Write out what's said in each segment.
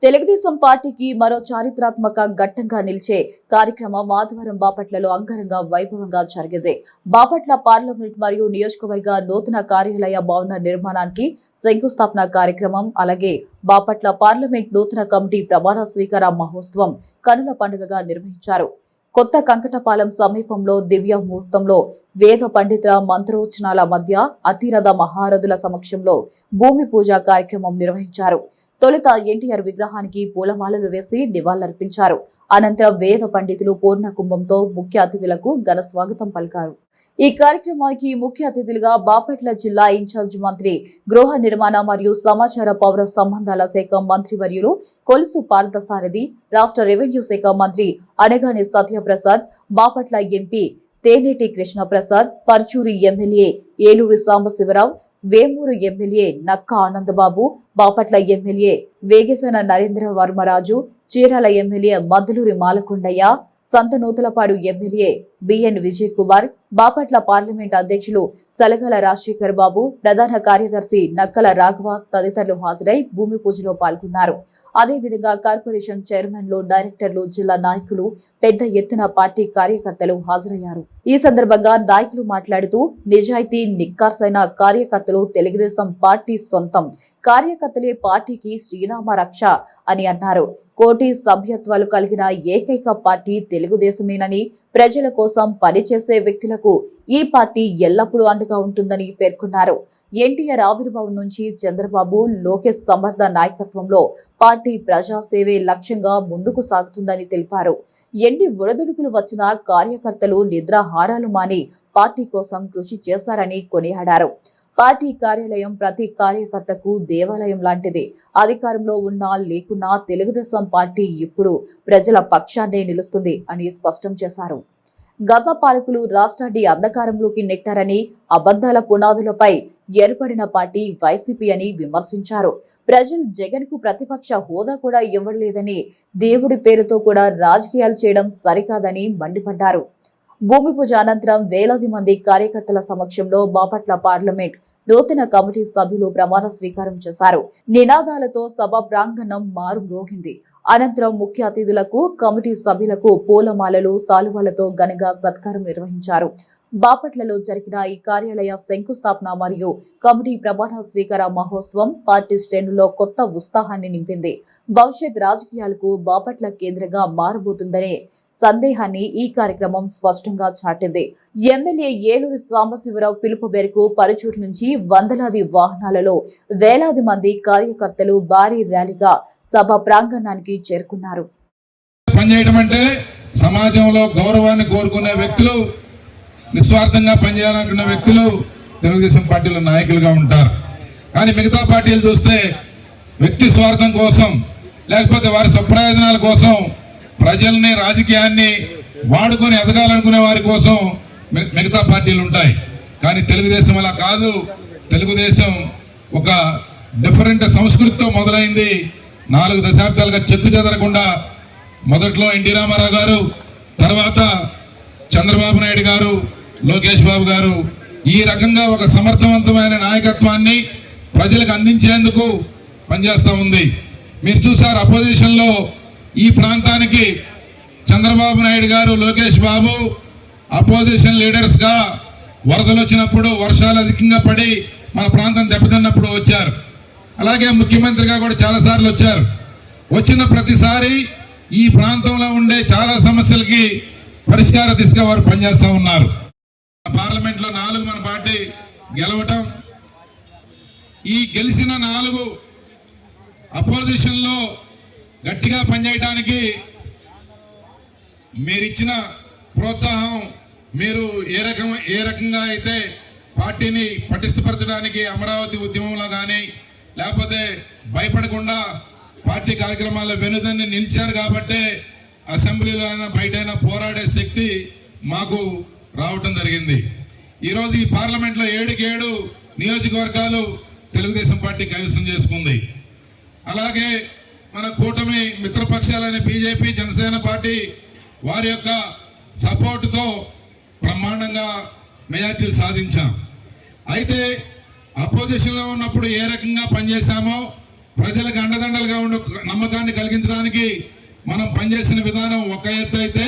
తెలుగుదేశం పార్టీకి మరో చారిత్రాత్మక ఘట్టంగా నిలిచే కార్యక్రమం ఆదివారం బాపట్లలో అంగరంగ వైభవంగా జరిగింది. బాపట్ల పార్లమెంట్ మరియు నియోజకవర్గ నూతన కార్యాలయ భవన నిర్మాణానికి శంకుస్థాపన కార్యక్రమం, అలాగే బాపట్ల పార్లమెంట్ నూతన కమిటీ ప్రమాణ స్వీకార మహోత్సవం కనుల పండుగగా నిర్వహించారు. కొత్త కంకటపాలెం సమీపంలో దివ్య ముహూర్తంలో వేద పండితుల మంత్రోచ్చనాల మధ్య అతిరథ మహారథుల సమక్షంలో భూమి పూజ కార్యక్రమం నిర్వహించారు. తొలుత ఎన్టీఆర్ విగ్రహానికి పూలమాలలు వేసి నివాళులర్పించారు. అనంతరం వేద పండితులు పూర్ణ కుంభంతో ముఖ్య అతిథులకు ఘన స్వాగతం పలికారు. ఈ కార్యక్రమానికి ముఖ్య అతిథులుగా బాపట్ల జిల్లా ఇన్ఛార్జ్ మంత్రి, గృహ నిర్మాణ మరియు సమాచార పౌర సంబంధాల శాఖ మంత్రివర్యులు కొలుసు పార్థసారథి, రాష్ట్ర రెవెన్యూ శాఖ మంత్రి Anagani Satyaprasad, Bapatla MP Teneti Krishnaprasad, Parchuri MLA Eluri Sambasivarao, Vemuru MLA Nakka Anandababu, Bapatla MLA Vegesana Narendra Varmaraju, Chirala MLA Madduluri Malakondaiah, Santhanuthalapadu MLA B N Vijay Kumar, Bapatla parliament అధ్యక్షులు చలగల రాజశేఖర్ బాబు, ప్రధాన కార్యదర్శి నక్కల రాఘవ తదితరులు హాజరై భూమి పూజలో పాల్గొన్నారు. అదేవిధంగా కార్పొరేషన్ చైర్మన్లు, డైరెక్టర్లు, జిల్లా నాయకులు, పెద్ద ఎత్తున పార్టీ కార్యకర్తలు హాజరయ్యారు. ఈ సందర్భంగా నాయకులు మాట్లాడుతూ, నిజాయితీ, నిక్కార్సైన కార్యకర్తలు తెలుగుదేశం పార్టీ సొంతం, కార్యకర్తలే పార్టీకి శ్రీరామ రక్ష అని అన్నారు. కోటి సభ్యత్వాలు కలిగిన ఏకైక పార్టీ తెలుగుదేశమేనని, ప్రజల కోసం పనిచేసే వ్యక్తులకు ఈ పార్టీ ఎల్లప్పుడూ అండగా ఉంటుందని పేర్కొన్నారు. ఎన్టీఆర్ ఆవిర్భావం నుంచి చంద్రబాబు, లోకేష్ సమర్థ నాయకత్వంలో పార్టీ ప్రజాసేవే లక్ష్యంగా ముందుకు సాగుతుందని తెలిపారు. ఎన్ని ఒడిదుడుకులు వచ్చినా కార్యకర్తలు నిద్రాహారాలు మాని పార్టీ కోసం కృషి చేశారని కొనియాడారు. పార్టీ కార్యాలయం ప్రతి కార్యకర్తకు దేవాలయం లాంటిది. అధికారంలో ఉన్నా లేకున్నా తెలుగుదేశం పార్టీ ఇప్పుడు ప్రజల పక్షాన్నే నిలుస్తుంది అని స్పష్టం చేశారు. గత పాలకులు రాష్ట్రాన్ని అంధకారంలోకి నెట్టారని, అబద్దాల పునాదులపై ఏర్పడిన పార్టీ వైసీపీ అని విమర్శించారు. ప్రజలు జగన్ కు ప్రతిపక్ష హోదా కూడా ఇవ్వలేదని, దేవుడి పేరుతో కూడా రాజకీయాలు చేయడం సరికాదని మండిపడ్డారు. భూమి పూజ అనంతరం వేలాది మంది కార్యకర్తల సమక్షంలో బాపట్ల పార్లమెంట్ నూతన కమిటీ సభ్యులు ప్రమాణ స్వీకారం చేశారు. నినాదాలతో సభ ప్రాంగణం మారుమ్రోగింది. అనంతరం ముఖ్య అతిథులకు, కమిటీ సభ్యులకు పూలమాలలు, శాలువాలతో ఘనంగా సత్కారం నిర్వహించారు. బాపట్లలో జరిగిన ఈ కార్యాలయ శంకుస్థాపన మరియు కమిటీ ప్రమాణ స్వీకార మహోత్సవం పార్టీ శ్రేణుల్లో కొత్త ఉత్సాహాన్ని నింపింది. భవిష్యత్ రాజకీయాలకు బాపట్ల కేంద్రంగా మారబోతుందనే సందేహాన్ని ఈ కార్యక్రమం స్పష్టంగా చాటింది. ఎమ్మెల్యే ఏలూరి సాంబశివరావు పిలుపు మేరకు పరుచూరు నుంచి వందలాది వాహనాలలో వేలాది మంది కార్యకర్తలు భారీ ర్యాలీగా సభ ప్రాంగణానికి చేరుకున్నారు. సమాజంలో గౌరవాన్ని కోరుకునే వ్యక్తులు, నిస్వార్థంగా పనిచేయాలనుకున్న వ్యక్తులు తెలుగుదేశం పార్టీలో నాయకులుగా ఉంటారు. కానీ మిగతా పార్టీలు చూస్తే వ్యక్తి స్వార్థం కోసం, లేకపోతే వారి స్వప్రయోజనాల కోసం, ప్రజల్ని, రాజకీయాన్ని వాడుకొని ఎదగాలనుకునే వారి కోసం మిగతా పార్టీలు ఉంటాయి. కానీ తెలుగుదేశం అలా కాదు. తెలుగుదేశం ఒక డిఫరెంట్ సంస్కృతితో మొదలైంది. 4 దశాబ్దాలుగా చెక్కు చెదరకుండా మొదట్లో ఎన్టీ రామారావు గారు, తర్వాత చంద్రబాబు నాయుడు గారు, లోకేష్ బాబు గారు ఈ రకంగా ఒక సమర్థవంతమైన నాయకత్వాన్ని ప్రజలకు అందించేందుకు పనిచేస్తూ ఉంది. మీరు చూసారు, అపోజిషన్ లో ఈ ప్రాంతానికి చంద్రబాబు నాయుడు గారు, లోకేష్ బాబు అపోజిషన్ లీడర్స్ గా వరదలు వచ్చినప్పుడు, వర్షాలు అధికంగా పడి మన ప్రాంతం దెబ్బతిన్నప్పుడు వచ్చారు. అలాగే ముఖ్యమంత్రిగా కూడా చాలాసార్లు వచ్చారు. వచ్చిన ప్రతిసారి ఈ ప్రాంతంలో ఉండే చాలా సమస్యలకి పరిష్కార దిశగా వారు పనిచేస్తూ ఉన్నారు. పార్లమెంట్ లో 4 మన పార్టీ గెలవటం, ఈ గెలిచిన 4 అపోజిషన్ లో గట్టిగా పనిచేయడానికి మీరిచ్చిన ప్రోత్సాహం, మీరు ఏ రకంగా అయితే పార్టీని పటిష్టపరచడానికి అమరావతి ఉద్యమంలో కానీ, లేకపోతే భయపడకుండా పార్టీ కార్యక్రమాల్లో వెనుదండి నిలిచారు కాబట్టే అసెంబ్లీలో అయినా బయటైనా పోరాడే శక్తి మాకు రావటం జరిగింది. ఈరోజు ఈ పార్లమెంట్లో 7కి 7 నియోజకవర్గాలు తెలుగుదేశం పార్టీ కైవసం చేసుకుంది. అలాగే మన కూటమి మిత్రపక్షాలైన బీజేపీ, జనసేన పార్టీ వారి యొక్క సపోర్టుతో బ్రహ్మాండంగా మెజార్టీలు సాధించాం. అయితే అపోజిషన్లో ఉన్నప్పుడు ఏ రకంగా పనిచేశామో ప్రజలకు అండదండలుగా ఉండే నమ్మకాన్ని కలిగించడానికి మనం పనిచేసిన విధానం ఒక ఎత్తు అయితే,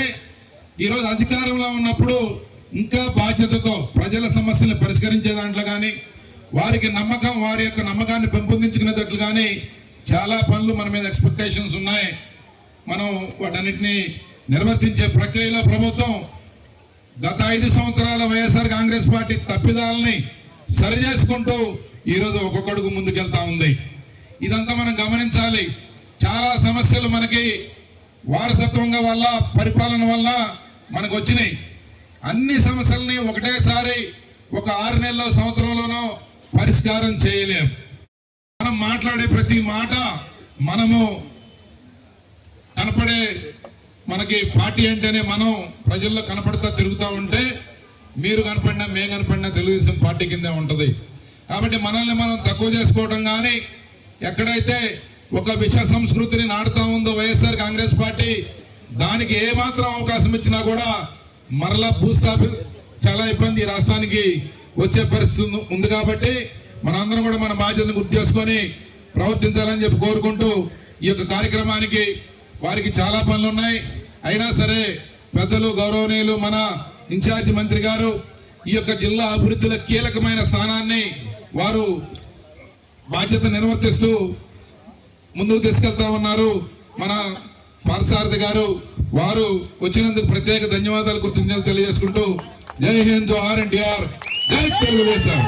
ఈరోజు అధికారంలో ఉన్నప్పుడు ఇంకా బాధ్యతతో ప్రజల సమస్యలను పరిష్కరించే దాంట్లో కానీ, వారికి నమ్మకం, వారి యొక్క నమ్మకాన్ని పెంపొందించుకునేటట్లు కానీ చాలా పనులు మన మీద ఎక్స్పెక్టేషన్స్ ఉన్నాయి. మనం వాటన్నిటిని నిర్వర్తించే ప్రక్రియలో ప్రభుత్వం గత 5 సంవత్సరాల వైఎస్ఆర్ కాంగ్రెస్ పార్టీ తప్పిదాలని సరి చేసుకుంటూ ఈరోజు ఒక్కొక్క అడుగు ముందుకెళ్తా ఉంది. ఇదంతా మనం గమనించాలి. చాలా సమస్యలు మనకి వారసత్వంగా వల్ల, పరిపాలన వల్ల మనకు వచ్చినాయి. అన్ని సమస్యల్ని ఒకటేసారి ఒక 6 నెలల్లో, సంవత్సరంలోనో పరిష్కారం చేయలేం. మనం మాట్లాడే ప్రతి మాట మనము కనపడే, మనకి పార్టీ అంటేనే మనం ప్రజల్లో కనపడతా తిరుగుతూ ఉంటే, మీరు కనపడినా మేము కనపడినా తెలుగుదేశం పార్టీ కిందే ఉంటుంది. కాబట్టి మనల్ని మనం తక్కువ చేసుకోవడం కానీ, ఎక్కడైతే ఒక విష సంస్కృతిని నాటుతా ఉందో వైఎస్ఆర్ కాంగ్రెస్ పార్టీ, దానికి ఏమాత్రం అవకాశం ఇచ్చినా కూడా మరలా భూస్థాపి చాలా ఇబ్బంది ఈ రాష్ట్రానికి వచ్చే పరిస్థితి ఉంది. కాబట్టి మనందరం కూడా మన బాధ్యతను గుర్తు చేసుకొని ప్రవర్తించాలని చెప్పి కోరుకుంటూ, ఈ యొక్క కార్యక్రమానికి వారికి చాలా పనులు ఉన్నాయి. అయినా సరే పెద్దలు, గౌరవనీయులు మన ఇన్ఛార్జి మంత్రి గారు ఈ యొక్క జిల్లా అభివృద్ధిలో కీలకమైన స్థానాన్ని వారు బాధ్యత నిర్వర్తిస్తూ ముందుకు తీసుకెళ్తా ఉన్నారు. మన పార్థసారథి గారు, వారు వచ్చినందుకు ప్రత్యేక ధన్యవాదాలు, కృతజ్ఞతలు తెలియజేసుకుంటూ జై హింద్, జోహార్ ఎన్టీఆర్, జై తెలుగుదేశం.